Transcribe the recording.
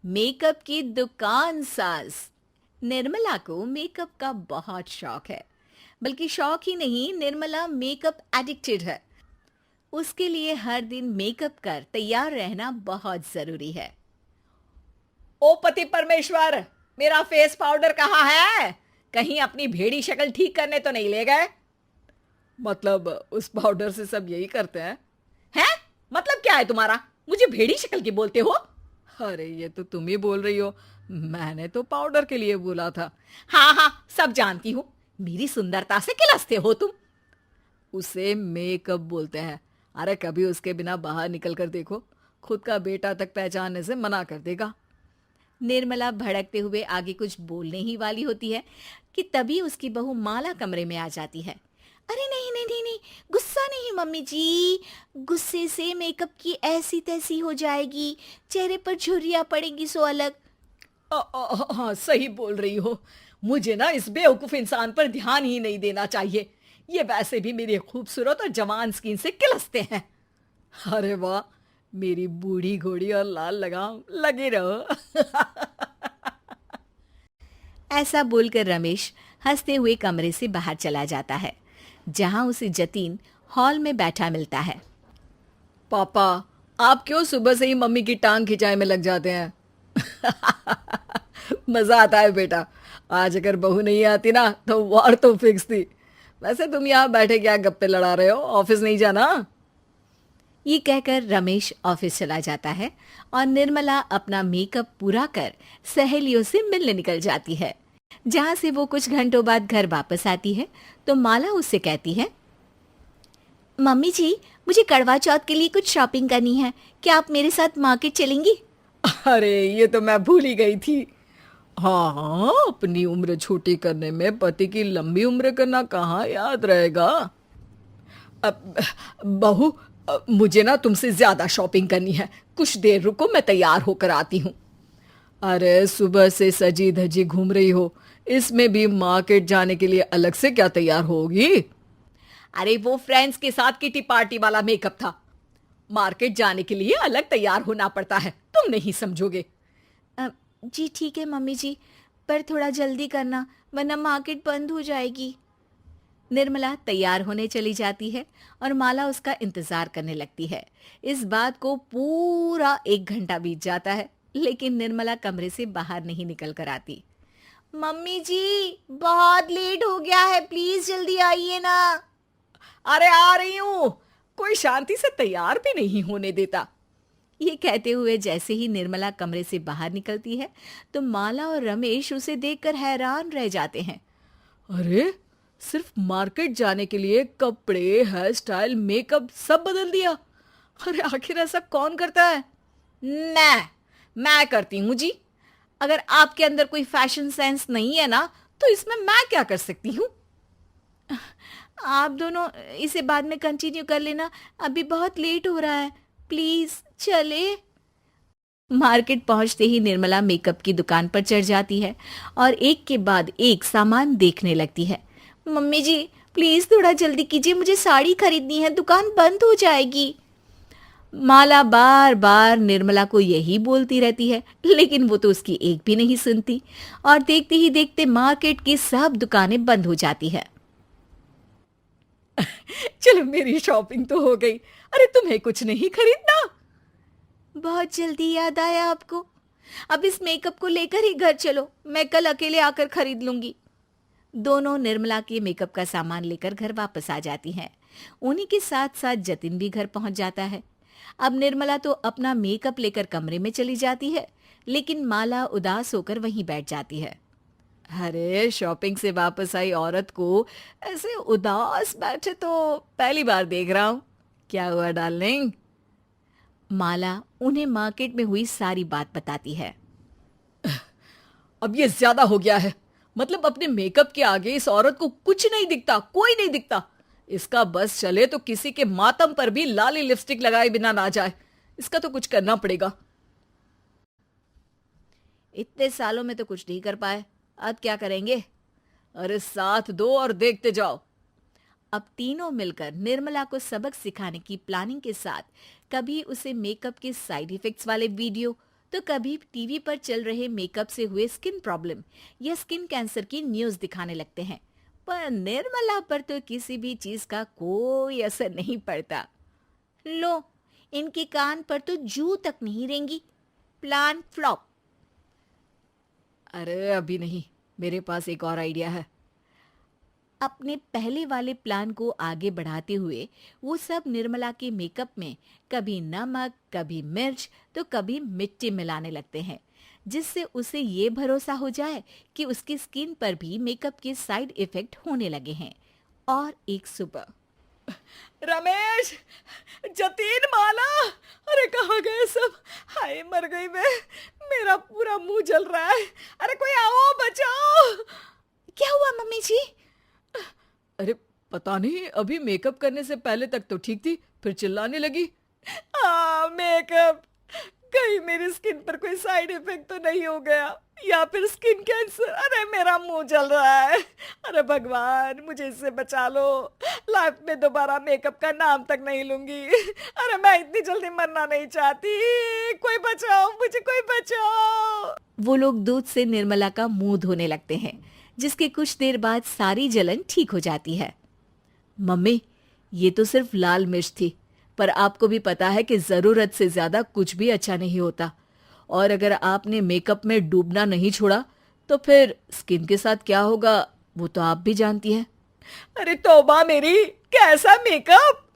Makeup की दुकान साज। निर्मला को मेकअप का बहुत शौक है। बल्कि शौक ही नहीं, निर्मला मेकअप एडिक्टेड है। उसके लिए हर दिन मेकअप कर तैयार रहना बहुत जरूरी है। ओ पति परमेश्वर, मेरा फेस पाउडर कहाँ है? कहीं अपनी भेड़ी शक्ल ठीक करने तो नहीं ले गए? मतलब उस पाउडर से सब यही करते हैं? हैं? मतलब क्या है तुम्हारा? मुझे भेड़ी शक्ल की बोलते हो? अरे ये तो तुम ही बोल रही हो, मैंने तो पाउडर के लिए बोला था। हाँ हाँ, सब जानती हूँ। मेरी सुंदरता से किलसते हो तुम। उसे मेकअप बोलते हैं। अरे कभी उसके बिना बाहर निकल कर देखो, खुद का बेटा तक पहचानने से मना कर देगा। निर्मला भड़कते हुए आगे कुछ बोलने ही वाली होती है कि तभी उसकी बहू माला कमरे में आ जाती है। अरे नहीं नहीं नहीं नहीं, गुस्सा नहीं मम्मी जी। गुस्से से मेकअप की ऐसी तैसी हो जाएगी, चेहरे पर झुर्रियां पड़ेगी सो अलग। हाँ सही बोल रही हो। मुझे ना इस बेवकूफ इंसान पर ध्यान ही नहीं देना चाहिए। ये वैसे भी मेरी खूबसूरत और जवान स्किन से किलसते हैं। अरे वाह, मेरी बूढ़ी घोड़ी और लाल लगाम, लगे रहो। ऐसा बोलकर रमेश हंसते हुए कमरे से बाहर चला जाता है, जहां उसे जतीन हॉल में बैठा मिलता है। पापा, आप क्यों सुबह से ही मम्मी की टांग खिंचाई में लग जाते हैं? मजा आता है बेटा। आज अगर बहू नहीं आती ना तो वार तो फिक्स थी। वैसे तुम यहाँ बैठे क्या गप्पे लड़ा रहे हो? ऑफिस नहीं जाना? ये कहकर रमेश ऑफिस चला जाता है और निर्मला अपना मेकअप पूरा कर सहेलियों से मिलने निकल जाती है। जहां से वो कुछ घंटों बाद घर वापस आती है तो माला उससे कहती है, मम्मी जी, मुझे करवा चौथ के लिए कुछ शॉपिंग करनी है। क्या आप मेरे साथ मार्केट चलेंगी? अरे ये तो मैं भूल ही गई थी। हाँ हाँ, अपनी उम्र छोटी करने में पति की लंबी उम्र करना कहाँ याद रहेगा। अब बहू, मुझे ना तुमसे ज्यादा शॉपिंग करनी है। कुछ देर रुको, मैं तैयार होकर आती हूँ। अरे सुबह से सजी धजी घूम रही हो, इसमें भी मार्केट जाने के लिए अलग से क्या तैयार होगी? अरे वो फ्रेंड्स के साथ किटी पार्टी वाला मेकअप था। मार्केट जाने के लिए अलग तैयार होना पड़ता है, तुम नहीं समझोगे। जी ठीक है मम्मी जी, पर थोड़ा जल्दी करना वरना मार्केट बंद हो जाएगी। निर्मला तैयार होने चली जाती है और माला उसका इंतजार करने लगती है। इस बात को पूरा 1 घंटा बीत जाता है, लेकिन निर्मला कमरे से बाहर नहीं निकल कर आती। मम्मी जी, बहुत लेट हो गया है, प्लीज जल्दी आइए ना। अरे आ रही हूँ। कोई शांति से तैयार भी नहीं होने देता। ये कहते हुए जैसे ही निर्मला कमरे से बाहर निकलती है तो माला और रमेश उसे देखकर हैरान रह जाते हैं। अरे सिर्फ मार्केट जाने के लिए कपड़े, हेयर स्टाइल, मेकअप सब बदल दिया। अरे आखिर ऐसा कौन करता है? मैं करती हूँ जी। अगर आपके अंदर कोई फैशन सेंस नहीं है ना तो इसमें मैं क्या कर सकती हूँ? आप दोनों इसे बाद में कंटिन्यू कर लेना, अभी बहुत लेट हो रहा है, प्लीज चले। मार्केट पहुंचते ही निर्मला मेकअप की दुकान पर चढ़ जाती है और एक के बाद एक सामान देखने लगती है। मम्मी जी, प्लीज थोड़ा जल्दी कीजिए, मुझे साड़ी खरीदनी है, दुकान बंद हो जाएगी। माला बार बार निर्मला को यही बोलती रहती है, लेकिन वो तो उसकी एक भी नहीं सुनती और देखते ही देखते मार्केट की सब दुकानें बंद हो जाती है। चलो मेरी शॉपिंग तो हो गई। अरे तुम्हें कुछ नहीं खरीदना? बहुत जल्दी याद आया आपको? अब इस मेकअप को लेकर ही घर चलो, मैं कल अकेले आकर खरीद लूंगी। दोनों निर्मला के मेकअप का सामान लेकर घर वापस आ जाती हैं। उन्हीं के साथ साथ जतिन भी घर पहुंच जाता है। अब निर्मला तो अपना मेकअप लेकर कमरे में चली जाती है, लेकिन माला उदास होकर वहीं बैठ जाती है। अरे शॉपिंग से वापस आई औरत को ऐसे उदास बैठे तो पहली बार देख रहा हूँ। क्या हुआ डार्लिंग? माला उन्हें मार्केट में हुई सारी बात बताती है। अब ये ज्यादा हो गया है। मतलब अपने मेकअप के आगे इस औरत को कुछ नहीं दिखता, कोई नहीं दिखता। इसका बस चले तो किसी के मातम पर भी लाली लिपस्टिक लगाए बिना ना जाए। इसका तो कुछ करना पड़ेगा। इतने सालों में तो कुछ नहीं कर पाए, अब क्या करेंगे? अरे साथ दो और देखते जाओ। अब तीनों मिलकर निर्मला को सबक सिखाने की प्लानिंग के साथ कभी उसे मेकअप के साइड इफेक्ट्स वाले वीडियो तो कभी टीवी पर चल रहे मेकअप से हुए स्किन प्रॉब्लम या स्किन कैंसर की न्यूज़ दिखाने लगते हैं। पर निर्मला पर तो किसी भी चीज़ का कोई असर नहीं पड़ता। लो, इनके कान पर तो जू तक नहीं रेंगी। Plan flop. अरे अभी नहीं, मेरे पास एक और आइडिया है। अपने पहले वाले प्लान को आगे बढ़ाते हुए वो सब निर्मला के मेकअप में कभी नमक, कभी मिर्च तो कभी मिट्टी मिलाने लगते हैं, जिससे उसे ये भरोसा हो जाए कि उसकी स्किन पर भी मेकअप के साइड इफेक्ट होने लगे हैं। और एक सुबह रमेश, जतीन, माला, अरे कहाँ गए सब? हाय मर गई मैं, मेरा पूरा मुंह जल रहा है। अरे कोई आओ, बचाओ। क्या हुआ मम्मी जी? अरे पता नहीं, अभी मेकअप करने से पहले तक तो ठीक थी, फिर चिल्लाने लगी। मेकअप, कहीं मेरी स्किन पर कोई साइड इफेक्ट तो नहीं हो गया, या फिर स्किन कैंसर। अरे मेरा मुंह जल रहा है। अरे भगवान, मुझे इससे बचा लो। लाइफ में दोबारा मेकअप का नाम तक नहीं लूंगी। अरे मैं इतनी जल्दी मरना नहीं चाहती। कोई बचाओ मुझे, कोई बचाओ। वो लोग दूध से निर्मला का मुंह धोने लगते हैं, जिसके कुछ देर बाद सारी जलन ठीक हो जाती है। मम्मी, ये तो सिर्फ लाल मिर्च थी, पर आपको भी पता है कि जरूरत से ज्यादा कुछ भी अच्छा नहीं होता। और अगर आपने मेकअप में डूबना नहीं छोड़ा तो फिर स्किन के साथ क्या होगा वो तो आप भी जानती हैं। अरे तौबा मेरी, कैसा मेकअप!